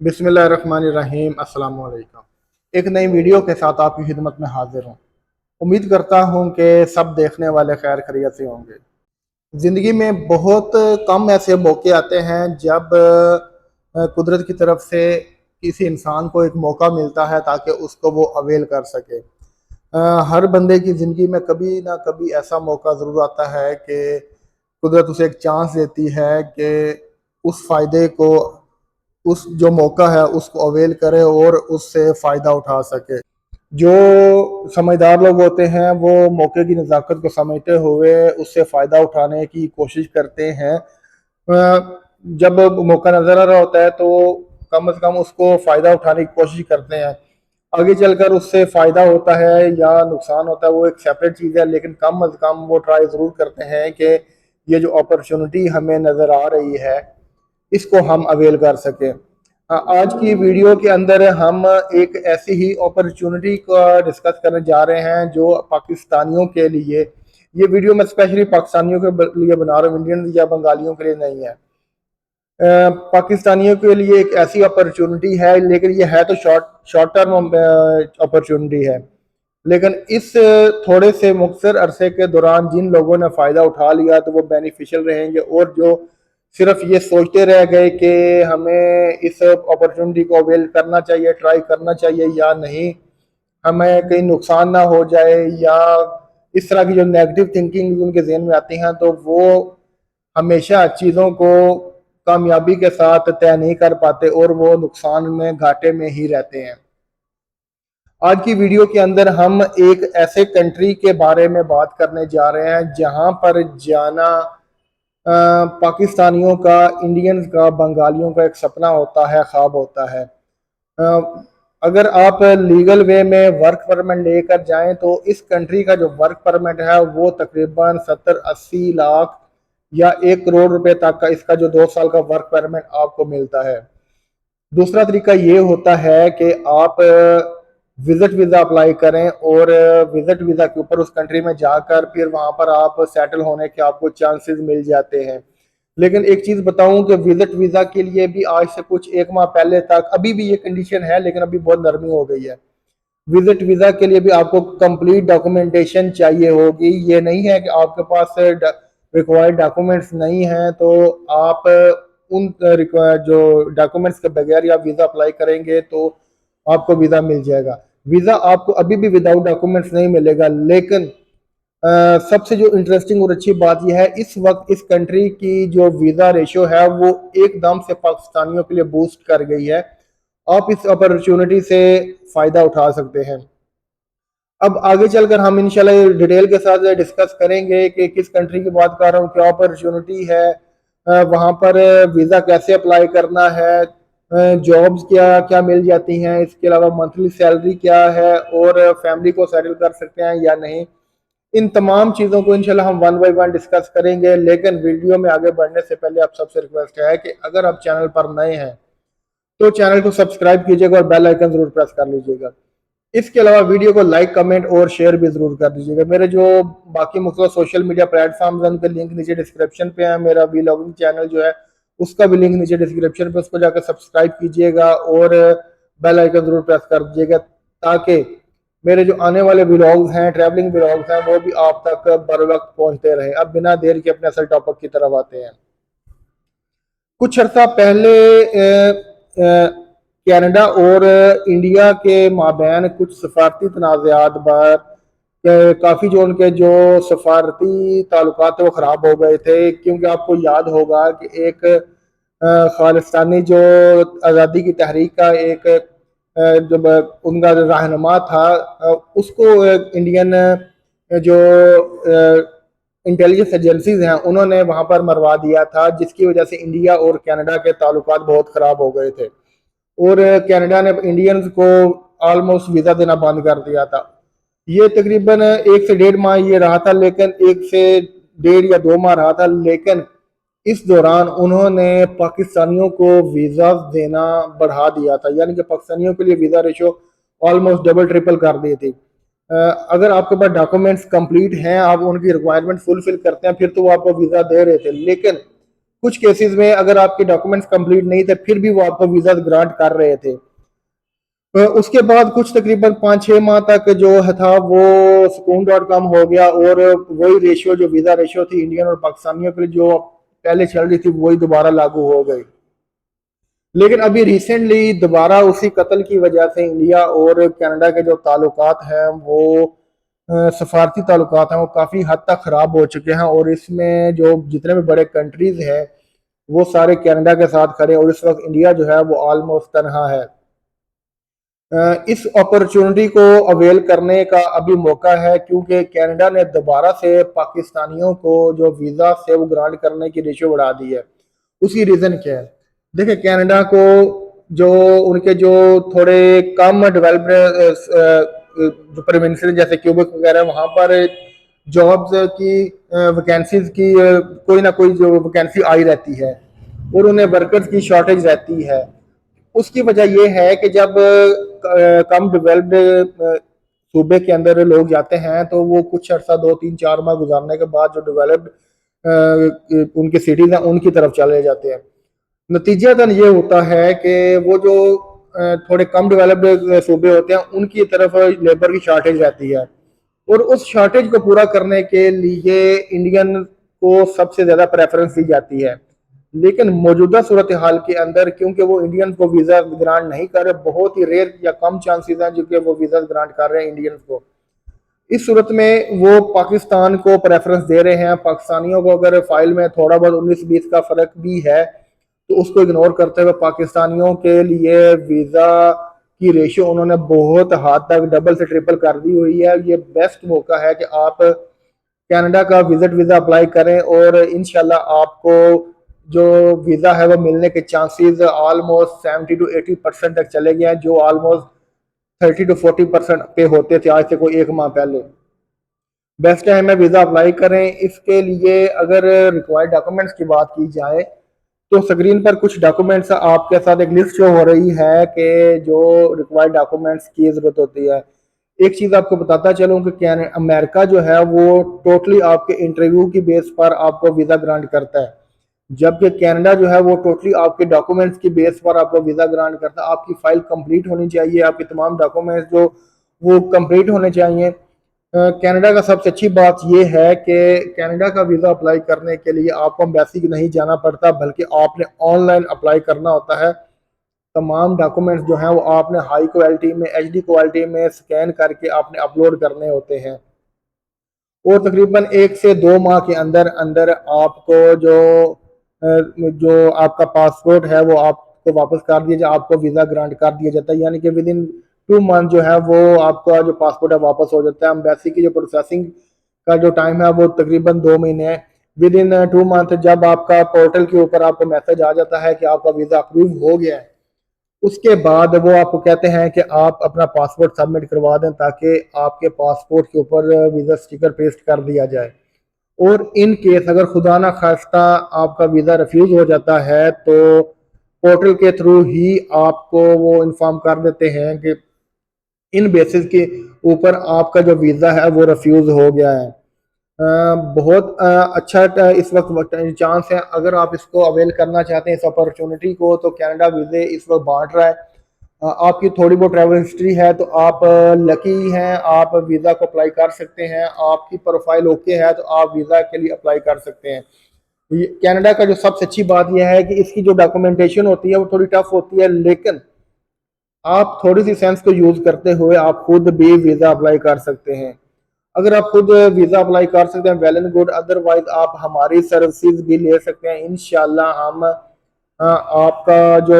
बिस्मिल्लाहिर्रहमानिर्रहीम अस्सलाम वालेकुम। एक नई वीडियो के साथ आपकी खिदमत में हाजिर हूँ। उम्मीद करता हूँ कि सब देखने वाले खैर खैरियत से होंगे। ज़िंदगी में बहुत कम ऐसे मौके आते हैं जब कुदरत की तरफ से किसी इंसान को एक मौका मिलता है ताकि उसको वो अवेल कर सके। हर बंदे की ज़िंदगी में कभी ना कभी ऐसा मौका ज़रूर आता है कि कुदरत उसे एक चांस देती है कि उस फ़ायदे को, उस जो मौका है उसको अवेल करे और उससे फ़ायदा उठा सके। जो समझदार लोग होते हैं वो मौके की नज़ाकत को समझते हुए उससे फ़ायदा उठाने की कोशिश करते हैं। जब मौका नज़र आ रहा होता है तो कम से कम उसको फ़ायदा उठाने की कोशिश करते हैं। आगे चलकर उससे फ़ायदा होता है या नुकसान होता है वो एक सेपरेट चीज़ है, लेकिन कम अज़ कम वो ट्राई ज़रूर करते हैं कि ये जो अपॉर्चुनिटी हमें नज़र आ रही है इसको हम अवेल कर सकें। आज की वीडियो के अंदर हम एक ऐसी ही अपॉर्चुनिटी का डिस्कस करने जा रहे हैं जो पाकिस्तानियों के लिए, ये वीडियो मैं स्पेशली पाकिस्तानियों के लिए बना रहा हूँ, इंडियन या बंगालियों के लिए नहीं है। पाकिस्तानियों के लिए एक ऐसी अपॉर्चुनिटी है, लेकिन ये है तो शॉर्ट शॉर्ट टर्म अपॉर्चुनिटी है, लेकिन इस थोड़े से मुख्तर अरसे के दौरान जिन लोगों ने फ़ायदा उठा लिया तो वो बेनिफिशियल रहेंगे, और जो सिर्फ ये सोचते रह गए कि हमें इस अपॉर्चुनिटी को अवेल करना चाहिए, ट्राई करना चाहिए या नहीं, हमें कहीं नुकसान ना हो जाए, या इस तरह की जो नेगेटिव थिंकिंग उनके जहन में आती हैं, तो वो हमेशा चीज़ों को कामयाबी के साथ तय नहीं कर पाते और वो नुकसान में, घाटे में ही रहते हैं। आज की वीडियो के अंदर हम एक ऐसे कंट्री के बारे में बात करने जा रहे हैं जहां पर जाना पाकिस्तानियों का, इंडियंस का, बंगालियों का एक सपना होता है, ख्वाब होता है। अगर आप लीगल वे में वर्क परमिट लेकर जाएं तो इस कंट्री का जो वर्क परमिट है वो तकरीबन 70-80 लाख या 1 करोड़ रुपए तक का, इसका जो 2 साल का वर्क परमिट आपको मिलता है। दूसरा तरीका ये होता है कि आप विजिट वीज़ा अप्लाई करें और विजिट वीज़ा के ऊपर उस कंट्री में जाकर फिर वहाँ पर आप सेटल होने के आपको चांसेस मिल जाते हैं। लेकिन एक चीज़ बताऊं कि विजिट वीज़ा के लिए भी आज से कुछ 1 माह पहले तक अभी भी ये कंडीशन है, लेकिन अभी बहुत नरमी हो गई है। विजिट वीज़ा के लिए भी आपको कंप्लीट डॉक्यूमेंटेशन चाहिए होगी। ये नहीं है कि आपके पास रिक्वायर्ड डॉक्यूमेंट्स नहीं हैं तो आप उन जो डॉक्यूमेंट्स के बगैर या वीज़ा अप्लाई करेंगे तो आपको वीज़ा मिल जाएगा। वीज़ा आपको अभी भी विदाउट डॉक्यूमेंट्स नहीं मिलेगा, लेकिन सबसे जो इंटरेस्टिंग और अच्छी बात यह है, इस वक्त इस कंट्री की जो वीज़ा रेशो है वो एकदम से पाकिस्तानियों के लिए बूस्ट कर गई है। आप इस अपॉर्चुनिटी से फ़ायदा उठा सकते हैं। अब आगे चलकर हम इंशाल्लाह डिटेल के साथ डिस्कस करेंगे कि किस कंट्री की बात कर रहा हूँ, क्या अपॉर्चुनिटी है, वहाँ पर वीज़ा कैसे अप्लाई करना है, जॉब्स क्या क्या मिल जाती हैं, इसके अलावा मंथली सैलरी क्या है, और फैमिली को सेटल कर सकते हैं या नहीं। इन तमाम चीज़ों को इंशाल्लाह हम वन बाय वन डिस्कस करेंगे। लेकिन वीडियो में आगे बढ़ने से पहले आप सबसे रिक्वेस्ट है कि अगर आप चैनल पर नए हैं तो चैनल को सब्सक्राइब कीजिएगा और बेल आइकन जरूर प्रेस कर लीजिएगा। इसके अलावा वीडियो को लाइक, कमेंट और शेयर भी जरूर कर दीजिएगा। मेरे जो बाकी मुख्तलिफ सोशल मीडिया प्लेटफॉर्म्स हैं उनके लिंक नीचे डिस्क्रिप्शन पे है। मेरा व्लॉगिंग चैनल जो है उसका भी लिंक नीचे डिस्क्रिप्शन पे, उसको जाकर सब्सक्राइब कीजिएगा और बेल आइकन जरूर प्रेस कर दीजिएगा ताकि मेरे जो आने वाले व्लॉग्स हैं, ट्रैवलिंग व्लॉग्स हैं, वो भी आप तक बर वक्त पहुंचते रहे। अब बिना देर के अपने असल टॉपिक की तरफ आते हैं। कुछ अर्सा पहले कनाडा और इंडिया के माबैन कुछ सफारती तनाज़ात पर काफ़ी जो उनके जो सफारती ताल्लुकात वो ख़राब हो गए थे, क्योंकि आपको याद होगा कि एक खालिस्तानी जो आज़ादी की तहरीक का एक जब उनका रहनुमा था, उसको इंडियन जो इंटेलिजेंस एजेंसीज हैं उन्होंने वहाँ पर मरवा दिया था, जिसकी वजह से इंडिया और कनाडा के ताल्लुकात बहुत ख़राब हो गए थे और कनाडा ने इंडियंस को ऑलमोस्ट वीज़ा देना बंद कर दिया था। ये तकरीबन 1 से 1.5 माह ये रहा था, लेकिन 1 से 1.5 या 2 माह रहा था, लेकिन इस दौरान उन्होंने पाकिस्तानियों को वीज़ा देना बढ़ा दिया था, यानी कि पाकिस्तानियों के लिए visa ratio almost double triple कर दी थी। अगर आपके पास डॉक्यूमेंट्स कंप्लीट हैं, आप उनकी रिक्वायरमेंट फुलफिल करते हैं, फिर तो वो आपको वीज़ा दे रहे थे, लेकिन कुछ केसेस में अगर आपके डॉक्यूमेंट्स कंप्लीट नहीं थे फिर भी वो आपको वीज़ा ग्रांट कर रहे थे। उसके बाद कुछ तकरीबन 5-6 माह तक जो है था वो सुकून.com हो गया और वही रेशियो जो वीज़ा रेशियो थी इंडियन और पाकिस्तानियों के लिए जो पहले चल रही थी वही दोबारा लागू हो गई। लेकिन अभी रिसेंटली दोबारा उसी कत्ल की वजह से इंडिया और कनाडा के जो ताल्लुकात हैं वो सफारती ताल्लुकात हैं वो काफ़ी हद तक ख़राब हो चुके हैं और इसमें जो जितने भी बड़े कंट्रीज़ हैं वो सारे कनाडा के साथ खड़े हैं और इस वक्त इंडिया जो है वो ऑलमोस्ट तनहा है। इस अपॉर्चुनिटी को अवेल करने का अभी मौका है क्योंकि कनाडा ने दोबारा से पाकिस्तानियों को जो वीज़ा से वो ग्रांट करने की रेशियो बढ़ा दी है। उसकी रीज़न क्या है? देखिए कनाडा को जो उनके जो थोड़े कम डेवलप्ड जो प्रोविंस जैसे क्यूबेक वगैरह वहाँ पर जॉब्स की वैकेंसीज की कोई ना कोई जो वैकेंसी आई रहती है और उन्हें वर्कर्स की शॉर्टेज रहती है। उसकी वजह यह है कि जब कम डेवलप्ड सूबे के अंदर लोग जाते हैं तो वो कुछ अर्सा 2-3-4 माह गुजारने के बाद जो डेवलप्ड उनके सिटीज हैं उनकी तरफ चले जाते हैं। नतीजतन ये होता है कि वो जो थोड़े कम डेवलप्ड सूबे होते हैं उनकी तरफ लेबर की शॉर्टेज रहती है और उस शॉर्टेज को पूरा करने के लिए इंडियन को सबसे ज़्यादा प्रेफरेंस दी जाती है। लेकिन मौजूदा सूरत हाल के अंदर क्योंकि वो इंडियन को वीज़ा ग्रांट नहीं कर रहे, बहुत ही रेयर या कम चांसेस हैं जो कि वो वीज़ा ग्रांट कर रहे हैं इंडियंस को। इस सूरत में वो पाकिस्तान को प्रेफरेंस दे रहे हैं। पाकिस्तानियों को अगर फाइल में थोड़ा बहुत 19-20 का फ़र्क भी है तो उसको इग्नोर करते हुए पाकिस्तानियों के लिए वीज़ा की रेशियो उन्होंने बहुत हद तक डबल से ट्रिपल कर दी हुई है। ये बेस्ट मौका है कि आप कनाडा का विजिट वीज़ा अप्लाई करें और इंशाल्लाह आपको जो वीज़ा है वो मिलने के चांसेस ऑलमोस्ट 70-80% तक चले गए हैं जो ऑलमोस्ट 30-40% पे होते थे आज से कोई 1 माह पहले। बेस्ट टाइम है वीज़ा अप्लाई करें। इसके लिए अगर रिक्वायर्ड डॉक्यूमेंट्स की बात की जाए तो स्क्रीन पर कुछ डॉक्यूमेंट्स आपके साथ एक लिस्ट शो हो रही है कि जो रिक्वायर्ड डॉक्यूमेंट्स की ज़रूरत होती है। एक चीज़ आपको बताता चलूँ कि क्या अमेरिका जो है वो टोटली आपके इंटरव्यू की बेस पर आपको वीज़ा ग्रांट करता है, जबकि कनाडा जो है वो टोटली आपके डॉक्यूमेंट्स की बेस पर आपको वीज़ा ग्रांट करता है। आपकी फ़ाइल कंप्लीट होनी चाहिए, आपके तमाम डॉक्यूमेंट्स जो वो कंप्लीट होने चाहिए। कनाडा का सबसे अच्छी बात यह है कि कनाडा का वीज़ा अप्लाई करने के लिए आपको एम्बेसी नहीं जाना पड़ता बल्कि आपने ऑनलाइन अप्लाई करना होता है। तमाम डॉक्यूमेंट्स जो हैं वो आपने हाई क्वालिटी में एचडी क्वालिटी में स्कैन करके आपने अपलोड करने होते हैं और तकरीबन 1 से 2 माह के अंदर अंदर आपको जो आपका पासपोर्ट है वो आपको वापस कर दिया जाए, आपको वीज़ा ग्रांट कर दिया जाता है। यानी कि विद इन 2 मंथ जो है वो आपका जो पासपोर्ट है वापस हो जाता है। एम्बेसी की जो प्रोसेसिंग का जो टाइम है वो तकरीबन 2 महीने है। विद इन 2 मंथ जब आपका पोर्टल के ऊपर आपको मैसेज आ जाता है कि आपका वीज़ा अप्रूव हो गया है, उसके बाद वो आपको कहते हैं कि आप अपना पासपोर्ट सबमिट करवा दें ताकि आपके पासपोर्ट के ऊपर वीज़ा स्टिकर पेस्ट कर दिया जाए। और इन केस अगर खुदा ना खास्ता आपका वीज़ा रिफ्यूज़ हो जाता है तो पोर्टल के थ्रू ही आपको वो इन्फॉर्म कर देते हैं कि इन बेसिस के ऊपर आपका जो वीज़ा है वो रिफ्यूज़ हो गया है। बहुत अच्छा इस वक्त चांस है। अगर आप इसको अवेल करना चाहते हैं इस अपॉर्चुनिटी को तो कनाडा वीज़े इस वक्त बांट रहा है। आपकी थोड़ी बहुत ट्रैवल हिस्ट्री है तो आप लकी हैं, आप वीज़ा को अप्लाई कर सकते हैं। आपकी प्रोफाइल ओके है तो आप वीज़ा के लिए अप्लाई कर सकते हैं। कनाडा का जो सबसे अच्छी बात यह है कि इसकी जो डॉक्यूमेंटेशन होती है वो थोड़ी टफ होती है, लेकिन आप थोड़ी सी सेंस को यूज़ करते हुए आप खुद भी वीज़ा अप्लाई कर सकते हैं। अगर आप खुद वीज़ा अप्लाई कर सकते हैं वेल एंड गुड, अदरवाइज आप हमारी सर्विसेज भी ले सकते हैं। इंशाल्लाह हम आपका जो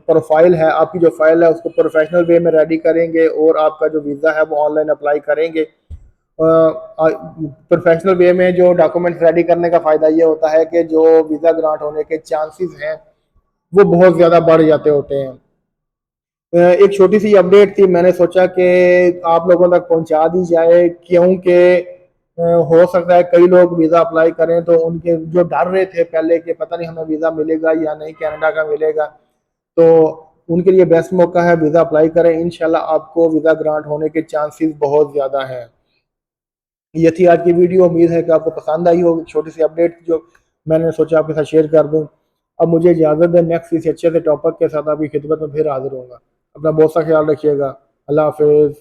प्रोफाइल है, आपकी जो फाइल है उसको प्रोफेशनल वे में रेडी करेंगे और आपका जो वीज़ा है वो ऑनलाइन अप्लाई करेंगे। प्रोफेशनल वे में जो डॉक्यूमेंट्स रेडी करने का फ़ायदा ये होता है कि जो वीज़ा ग्रांट होने के चांसेस हैं वो बहुत ज़्यादा बढ़ जाते होते हैं। एक छोटी सी अपडेट थी, मैंने सोचा कि आप लोगों तक पहुंचा दी जाए क्योंकि हो सकता है कई लोग वीज़ा अप्लाई करें तो उनके जो डर रहे थे पहले कि पता नहीं हमें वीज़ा मिलेगा या नहीं, कनाडा का मिलेगा, तो उनके लिए बेस्ट मौका है वीज़ा अप्लाई करें। इंशाल्लाह आपको वीज़ा ग्रांट होने के चांसेस बहुत ज़्यादा हैं। ये थी आज की वीडियो। उम्मीद है कि आपको पसंद आई होगी। छोटी सी अपडेट जो मैंने सोचा आपके साथ शेयर कर दूं। अब मुझे इजाज़त दें, नेक्स्ट किसी अच्छे से टॉपिक के साथ आपकी खिदमत में फिर हाजिर होऊंगा। अपना बहुत सा ख्याल रखिएगा। अल्लाह हाफिज़।